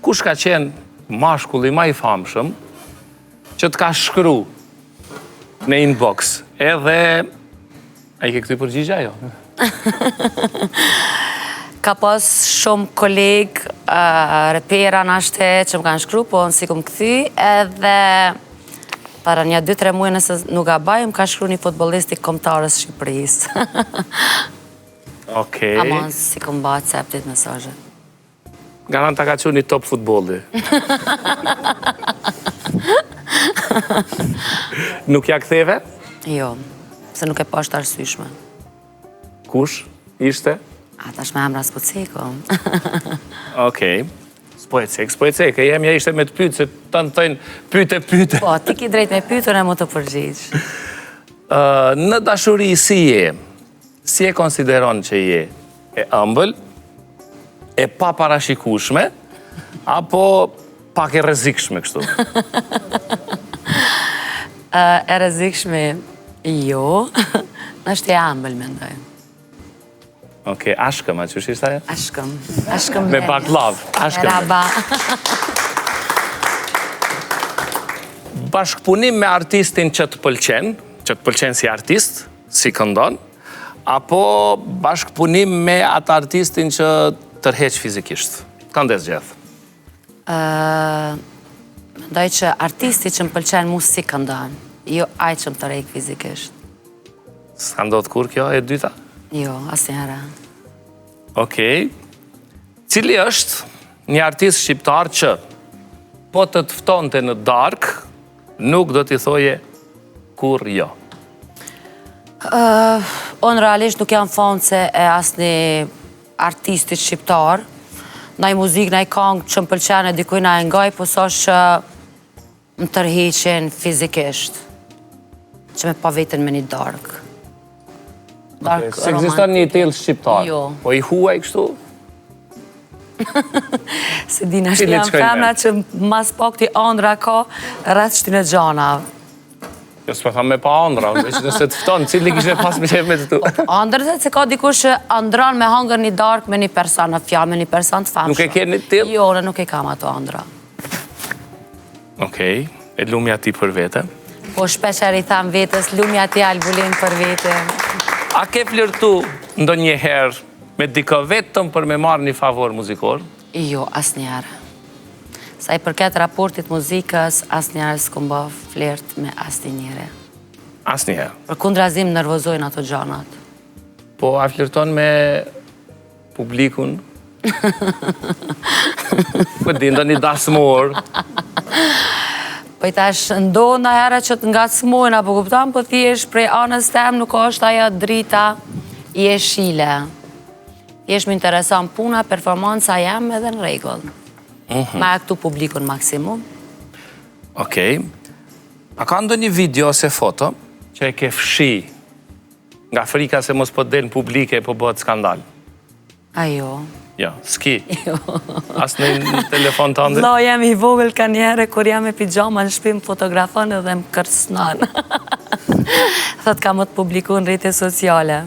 kush ka qenë mashkulli ma i famshëm që të ka shkru në inbox, edhe... A i ke këtu i përgjigja, jo? Ka pas shumë kolegë, repera në ashte që më kanë shkru, po nësi këmë këthy, edhe para një 2-3 muaj nëse nuk ga baj, më ka shkru një futbolistik kombëtarës Shqipërisë. Okej. Ama si këmë ba acceptit mesazhet. Garan ta ka që një top futbolli. Nuk ja ktheve? Jo, se nuk e pashtë arsyshme. Kush ishte? A, tash me emra s'po cekom. Okej. S'po e cek. E jemja ishte me të pytë, se të në tojnë pyte. Po, ti ki drejt me pytur e mu të përgjigj. Në dashuri si e konsideron që je e ëmbël, e pa parashikushme, apo pak e rrezikshme kështu? E rrezikshme, jo. Është e ëmbël, mendoj. Okej, ashkëm, a qësh ishte ajo? Ashkëm me baklav, ashkëm. Raba. Bashkëpunim me artistin që të pëlqen si artist, si këndon, apo bashkëpunim me atë artistin që tërheq fizikisht? Këndes gjithë? Mendoj që artisti që më pëlqen mu si këndon, jo aj që më tërheq fizikisht. S'ka ndodhë kur kjo e dyta? Jo, asnjëherë. Okej. Cili është një artist shqiptar që po të ftonte në dark, nuk do t'i thoje kur jo? Unë realisht nuk jam fonce e asni artistit shqiptar, naj muzik, naj kong që më pëlqen e dikuj naj ngaj, po sosh që më tërheqin fizikisht, që me pa vetën me një dark. Se ekziston një tillë shqiptar, Jo. po i huaj kështu? Se dina që jam femna që mas pak t'i andra ka rreth shtin e gjana. Jo, s'po tham me pa andra, veç nëse të fton, cili kishe pas me qef me të tu? Andrët se ka dikush që andran me hangër një dark me një person në fjallë, me një person të famshëm. Nuk e ke një tillë? Jo, në nuk e kam ato andra. Okej, e lumja ti për vete. Po shpesher i tham vetës, lumja ti albulin për vete. A ke flirtu ndonjëherë me dikë vetëm për me marrë një favor muzikor? Jo, asnjëherë. Sa i përket raportit muzikës, asnjëherë s'kom bë flirt me asnjëherë. Asnjëherë. Për kundrazim nervozojnë ato gjanat. Po a flirton me publikun? Po di ndonjë dasmor. Po i tash ndonë në herë që të ngacmojnë, apo kuptam, po thjesht prej anës tem nuk është ajo drita i e shile. Thjesht më intereson puna, performanca jam edhe në rregull. Ma e këtu publikun maksimum. Okej. A ka ndonjë video ose foto që e ke fshi nga frika se mos po del në publike e po bëhet skandal? Ajo. Jo, s'ki. As në telefon të ndër? No, jam i vogël ka njëherë, kur jam e pijama në shpim fotografon edhe më kërcënon. Thot ka më të publiku në rrjete sociale.